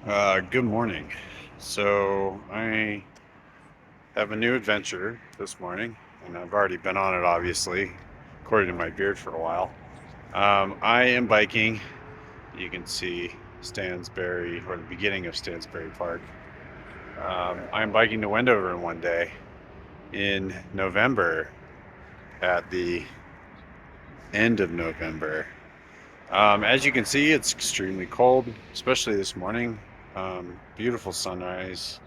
Good morning. So I have a new adventure this morning, and I've already been on it, obviously, according to my beard for a while. I am biking. You can see Stansbury, or the beginning of Stansbury Park. I'm biking to Wendover in one day in November, at the end of November. As you can see, it's extremely cold, especially this morning. Beautiful sunrise.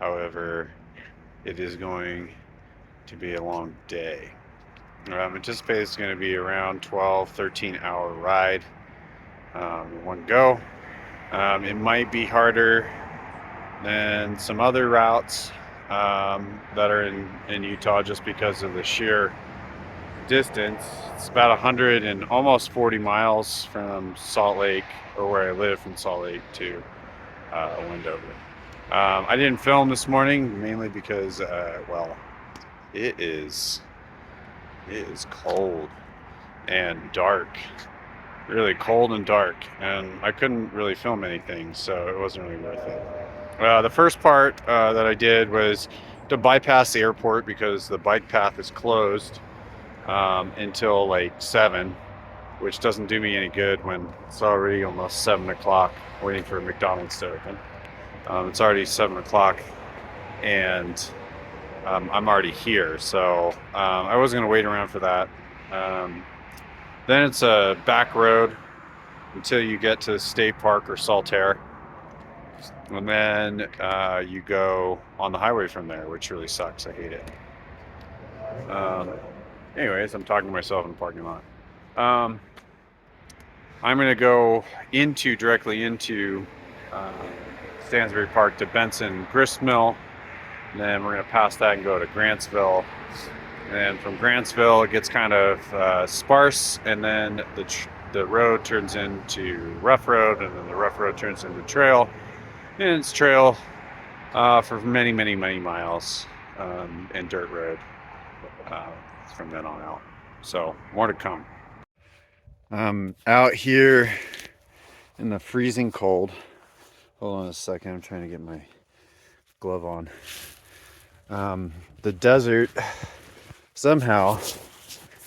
However, it is going to be a long day. Anticipate it's going to be around 12, 13 hour ride in one go. It might be harder than some other routes that are in Utah just because of the sheer distance. It's about 100 and almost 40 miles from Salt Lake, or where I live, from Salt Lake to Wendover. I didn't film this morning mainly because, well, it is cold and dark, really cold and dark, and I couldn't really film anything, so it wasn't really worth it. The first part that I did was to bypass the airport because the bike path is closed until like 7, which doesn't do me any good when it's already almost 7 o'clock waiting for McDonald's to open. It's already 7 o'clock, and I'm already here, so I wasn't going to wait around for that. Then it's a back road until you get to State Park or Saltaire, and then you go on the highway from there, which really sucks. I hate it. Um, Anyways, I'm talking to myself in the parking lot. Um, I'm going to go directly into uh, Stansbury Park to Benson Gristmill. And then we're going to pass that and go to Grantsville. And from Grantsville, it gets kind of sparse, and then the road turns into rough road, and then the rough road turns into trail, and it's trail for many, many, many miles, and dirt road uh, from then on out. So more to come. I'm out here in the freezing cold. Hold on a second, I'm trying to get my glove on. The desert somehow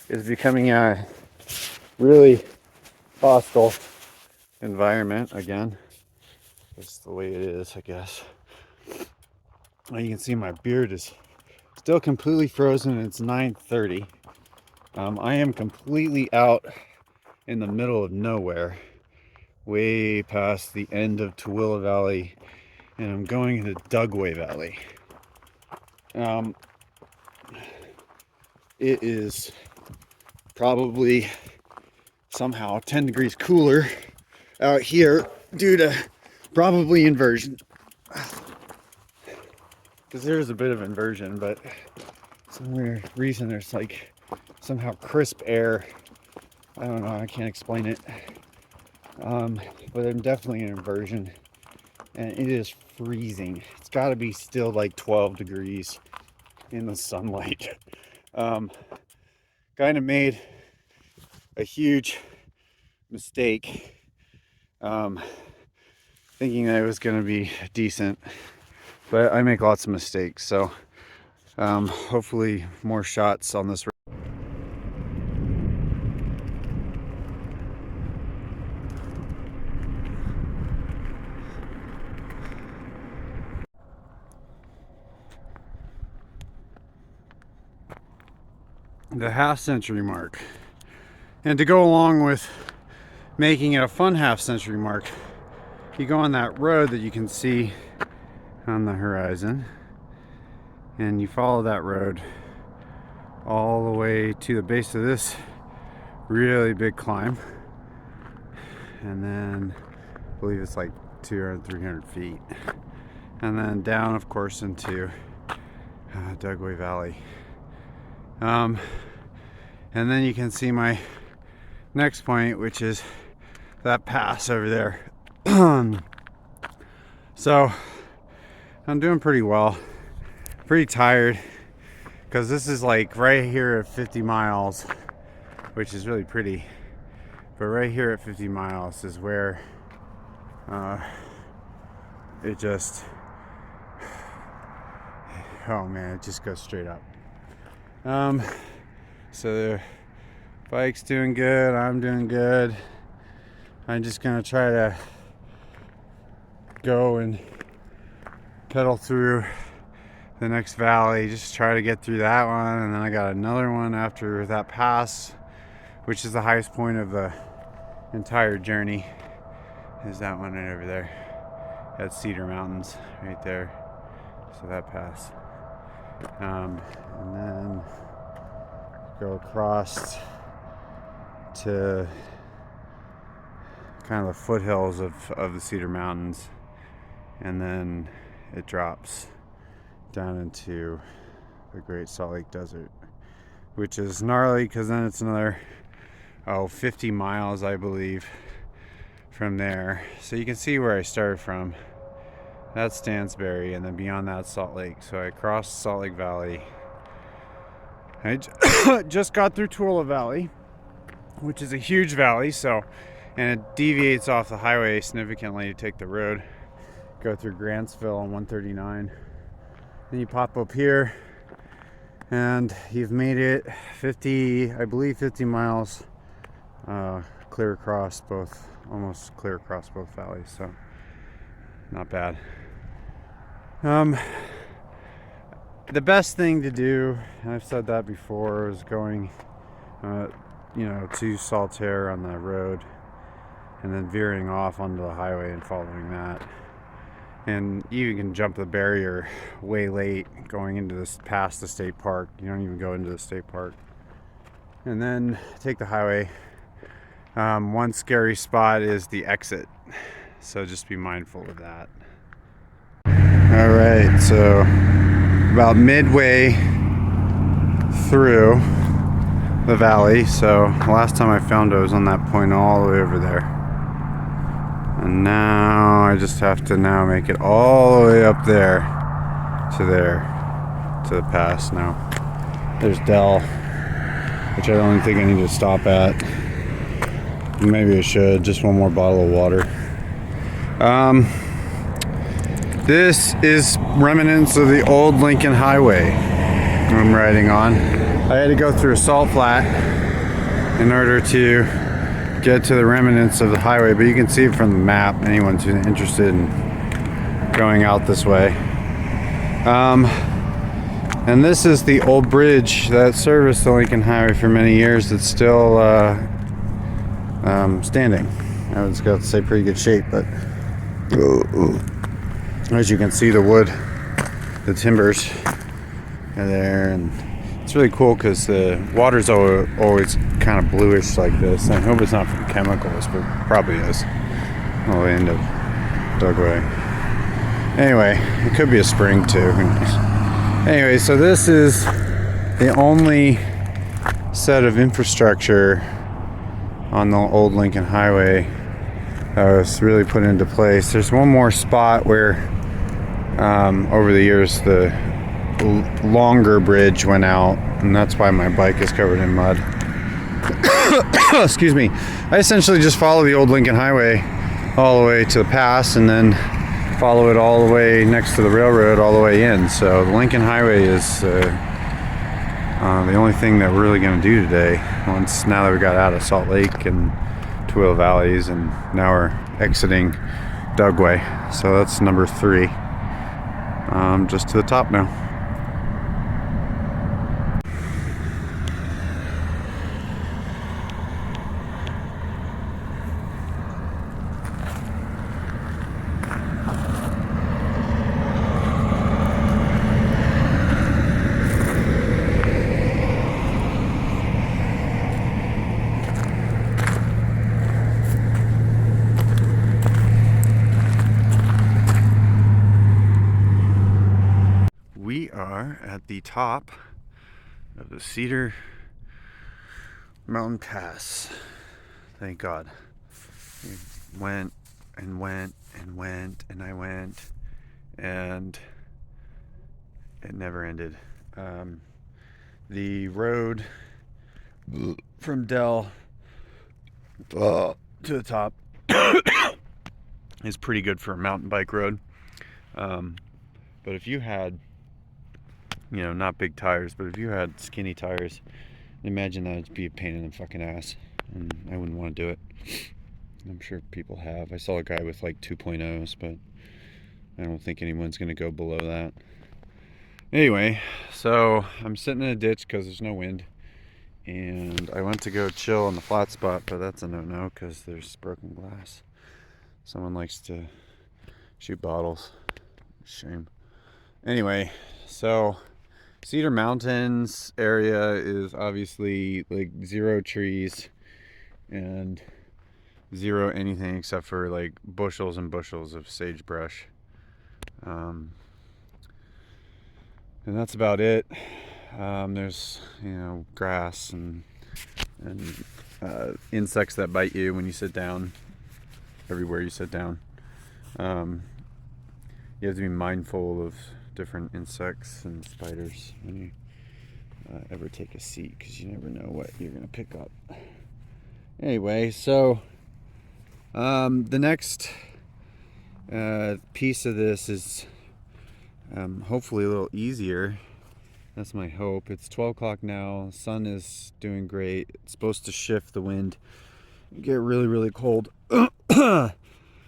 is becoming a really hostile environment again. That's the way it is, I guess. You can see my beard is still completely frozen. It's 9:30. I am completely out in the middle of nowhere, way past the end of Tooele Valley, and I'm going into Dugway Valley. It is probably somehow 10 degrees cooler out here due to probably inversion. Because there's a bit of inversion, but some weird reason there's like somehow crisp air. I don't know, I can't explain it. But I'm definitely in inversion, and it is freezing. It's got to be still like 12 degrees in the sunlight. Kind of made a huge mistake thinking that it was going to be decent, but I make lots of mistakes, so hopefully more shots on this. The half-century mark, and to go along with making it a fun half-century mark, you go on that road that you can see on the horizon, and you follow that road all the way to the base of this really big climb, and then I believe it's like 200, 300 feet, and then down, of course, into Dugway Valley. And then you can see my next point, which is that pass over there. So I'm doing pretty well, pretty tired, because this is like right here at 50 miles, which is really pretty, but right here at 50 miles is where it just, oh man, it just goes straight up. So the bike's doing good, I'm doing good. I'm just gonna try to go and pedal through the next valley, just try to get through that one, and then I got another one after that pass, which is the highest point of the entire journey, is that one right over there. That's Cedar Mountains right there, so that pass. And then go across to kind of the foothills of the Cedar Mountains, and then it drops down into the Great Salt Lake Desert, which is gnarly because then it's another 50 miles, I believe, from there. So you can see where I started from. That's Stansbury, and then beyond that, Salt Lake. So I crossed Salt Lake Valley. I just got through Tooele Valley, which is a huge valley, and it deviates off the highway significantly to take the road, go through Grantsville on 139. Then you pop up here, and you've made it 50 miles, almost clear across both valleys, so not bad. The best thing to do, and I've said that before, is going to Saltaire on the road and then veering off onto the highway and following that. And you can jump the barrier way late going into this past the state park. You don't even go into the state park. And then take the highway. One scary spot is the exit, so just be mindful of that. All right, so about midway through the valley. So last time I found it was on that point all the way over there, and now I just have to now make it all the way up there to the pass. Now there's Dell, which I don't think I need to stop at. Maybe I should, just one more bottle of water. This is remnants of the old Lincoln Highway I'm riding on. I had to go through a salt flat in order to get to the remnants of the highway, but you can see it from the map, anyone who's interested in going out this way. And this is the old bridge that serviced the Lincoln Highway for many years. It's still standing. I was going to say pretty good shape, but as you can see, the wood, the timbers are there, and it's really cool because the water's always kind of bluish like this. I hope it's not from chemicals, but probably is. All the way into Dugway. Anyway, it could be a spring too. Who knows? Anyway, so this is the only set of infrastructure on the old Lincoln Highway that was really put into place. There's one more spot where over the years the longer bridge went out, and that's why my bike is covered in mud. Excuse me. I essentially just follow the old Lincoln Highway all the way to the pass, and then follow it all the way next to the railroad all the way in. So the Lincoln Highway is the only thing that we're really going to do today, now that we got out of Salt Lake and Tooele Valleys, and now we're exiting Dugway. So that's number 3. Just to the top now. We are at the top of the Cedar Mountain Pass. Thank God. We went and went and went and I went, and it never ended. The road from Dell to the top is pretty good for a mountain bike road. But if you had, not big tires, but if you had skinny tires, imagine that would be a pain in the fucking ass, and I wouldn't want to do it. I'm sure people have. I saw a guy with like 2.0s, but I don't think anyone's going to go below that. Anyway, so I'm sitting in a ditch because there's no wind, and I went to go chill on the flat spot, but that's a no-no because there's broken glass. Someone likes to shoot bottles. Shame. Anyway, so Cedar Mountains area is obviously like zero trees and zero anything except for like bushels and bushels of sagebrush. And that's about it. There's grass and insects that bite you when you sit down. Everywhere you sit down, you have to be mindful of different insects and spiders when you ever take a seat, because you never know what you're gonna pick up. Anyway, so the next piece of this is hopefully a little easier. That's my hope. It's 12 o'clock now. The sun is doing great. It's supposed to shift the wind, get really, really cold,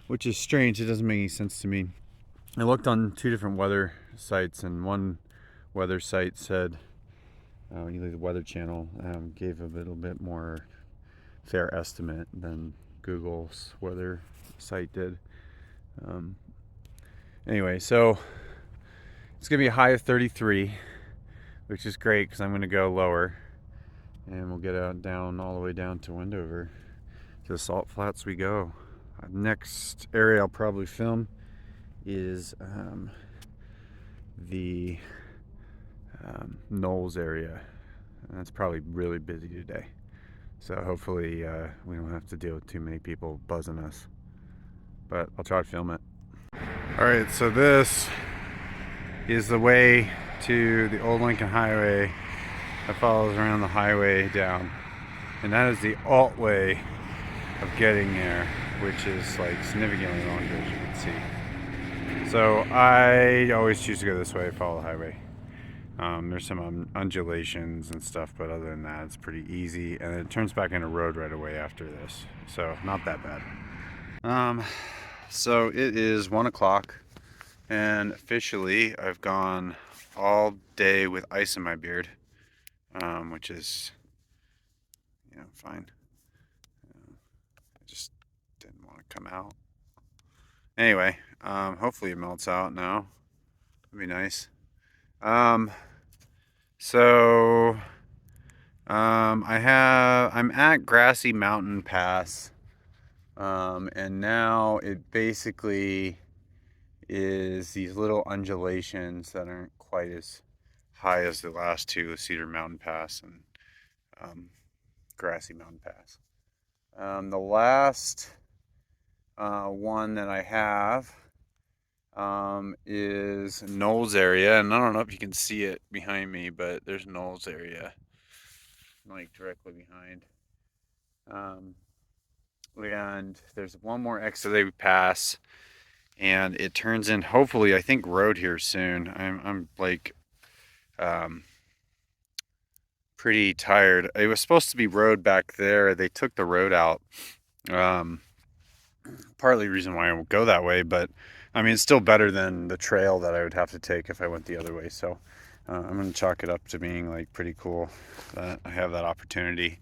which is strange. It doesn't make any sense to me. I looked on 2 different weather sites, and one weather site said, the Weather Channel gave a little bit more fair estimate than Google's weather site did. Anyway, so it's gonna be a high of 33, which is great because I'm gonna go lower, and we'll get out down all the way down to Wendover. To the salt flats we go. Next area I'll probably film is the Knowles area, and that's probably really busy today. So hopefully we don't have to deal with too many people buzzing us. But I'll try to film it. Alright, so this is the way to the old Lincoln Highway that follows around the highway down. And that is the alt way of getting there, which is like significantly longer, as you can see. So I always choose to go this way, follow the highway. There's some undulations and stuff, but other than that, it's pretty easy. And it turns back into road right away after this, so not that bad. So it is 1 o'clock, and officially I've gone all day with ice in my beard, which is, fine. I just didn't want to come out. Anyway, hopefully it melts out now. It'd be nice. So I'm at Grassy Mountain Pass, and now it basically is these little undulations that aren't quite as high as the last two, the Cedar Mountain Pass and Grassy Mountain Pass. The last one that I have is Knowles area, and I don't know if you can see it behind me, but there's Knowles area like directly behind. And there's one more exit they pass, and it turns in, hopefully, I think, road here soon. I'm like pretty tired. It was supposed to be road back there. They took the road out. Partly the reason why I won't go that way, but I mean, it's still better than the trail that I would have to take if I went the other way. So I'm going to chalk it up to being like pretty cool that I have that opportunity.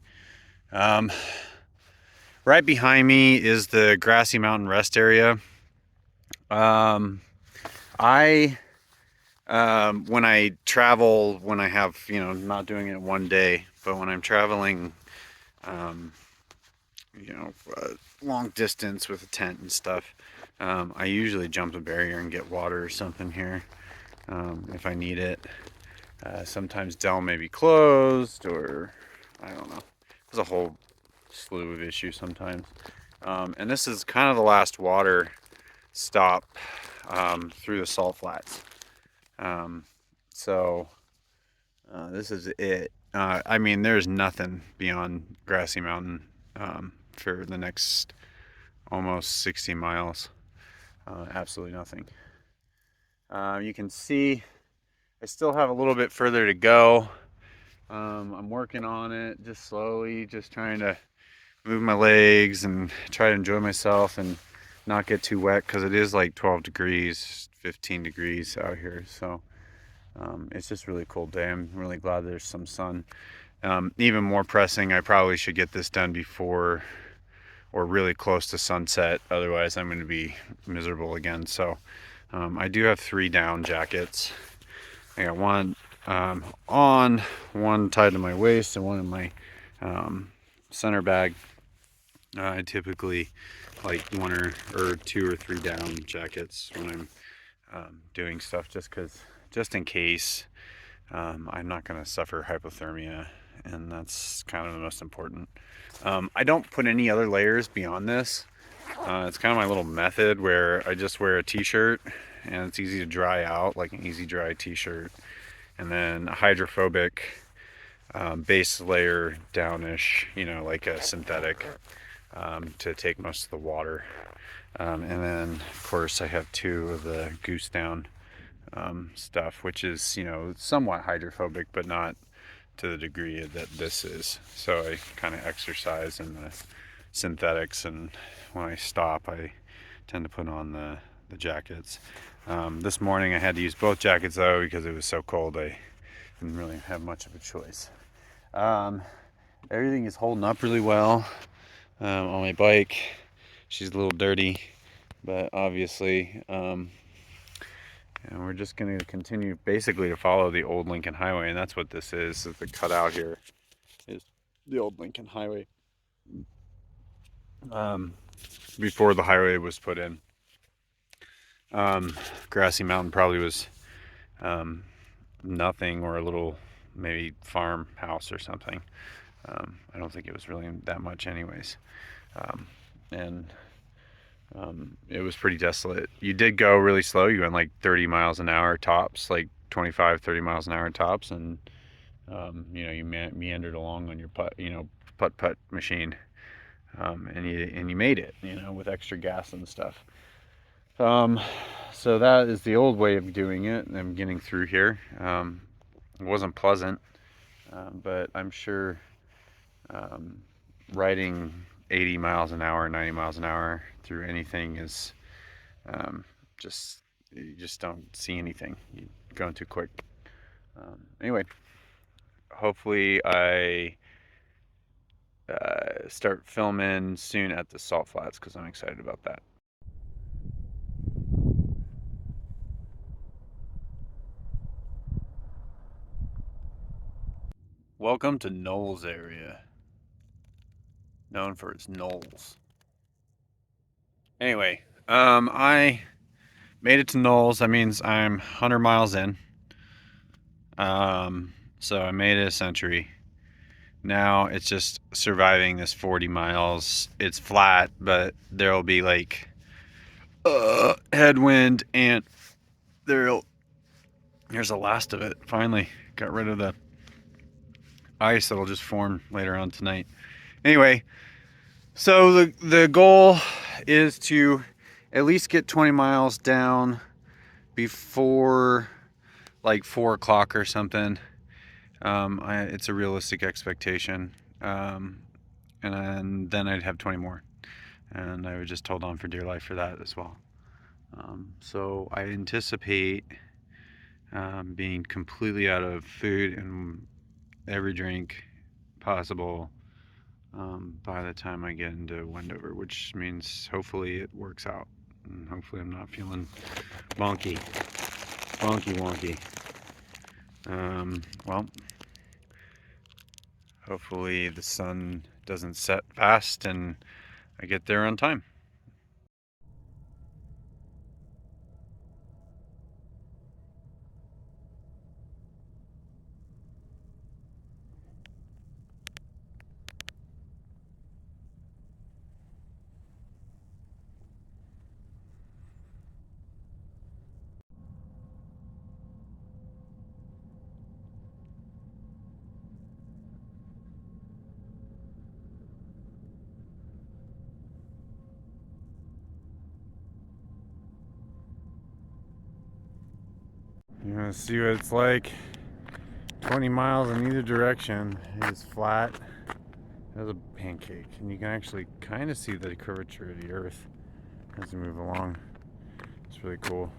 Right behind me is the Grassy Mountain Rest area. When I travel, when I have, not doing it one day, but when I'm traveling, long distance with a tent and stuff, I usually jump the barrier and get water or something here, if I need it. Sometimes Dell may be closed, or I don't know. There's a whole slew of issues sometimes. And this is kind of the last water stop through the salt flats. So this is it. I mean, there's nothing beyond Grassy Mountain for the next almost 60 miles. Absolutely nothing. You can see I still have a little bit further to go. I'm working on it just slowly, just trying to move my legs and try to enjoy myself and not get too wet because it is like 12 degrees, 15 degrees out here. So it's just a really cool day. I'm really glad there's some sun. Even more pressing, I probably should get this done before or really close to sunset. Otherwise, I'm going to be miserable again. So I do have 3 down jackets. I got one on, one tied to my waist, and one in my center bag. I typically like 1 or 2 or 3 down jackets when I'm doing stuff, just in case I'm not going to suffer hypothermia, and that's kind of the most important. I don't put any other layers beyond this. It's kind of my little method where I just wear a t-shirt and it's easy to dry out, like an easy dry t-shirt, and then a hydrophobic base layer downish, like a synthetic, to take most of the water. And then of course I have 2 of the goose down stuff, which is somewhat hydrophobic but not to the degree that this is. So I kind of exercise in the synthetics, and when I stop I tend to put on the jackets. This morning I had to use both jackets though because it was so cold. I didn't really have much of a choice. Everything is holding up really well on my bike. She's a little dirty, but obviously and we're just going to continue basically to follow the old Lincoln Highway, and that's what this is the cutout here is the old Lincoln Highway before the highway was put in. Grassy Mountain probably was nothing, or a little maybe farmhouse or something. I don't think it was really that much anyways. And it was pretty desolate. You did go really slow. You went like 30 miles an hour tops, like 25, 30 miles an hour tops, and you meandered along on your putt machine, and you made it, with extra gas and stuff. So that is the old way of doing it. I'm getting through here. It wasn't pleasant, but I'm sure riding 80 miles an hour, 90 miles an hour through anything is you just don't see anything. You're going too quick. Anyway, hopefully I start filming soon at the Salt Flats because I'm excited about that. Welcome to Knowles area, known for its knolls. Anyway, I made it to Knowles. That means I'm 100 miles in. So I made it a century. Now it's just surviving this 40 miles. It's flat, but there'll be like headwind, and there's the last of it. Finally got rid of the ice that'll just form later on tonight. Anyway, so the goal is to at least get 20 miles down before like 4 o'clock or something. It's a realistic expectation, and then I'd have 20 more, and I would just hold on for dear life for that as well. So I anticipate being completely out of food and every drink possible by the time I get into Wendover, which means hopefully it works out, and hopefully I'm not feeling wonky. Well, hopefully the sun doesn't set fast and I get there on time. You want to see what it's like? 20 miles in either direction. It is flat as a pancake, and you can actually kind of see the curvature of the earth as you move along. It's really cool.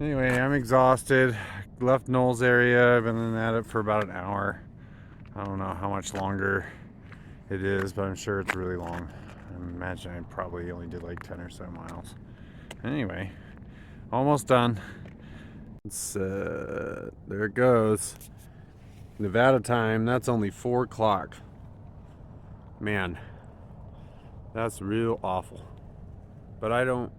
Anyway, I'm exhausted. Left Knowles area. I've been at it for about an hour. I don't know how much longer it is, but I'm sure it's really long. I imagine I probably only did like 10 or so miles. Anyway, almost done. There it goes. Nevada time, that's only 4 o'clock. Man, that's real awful. But I don't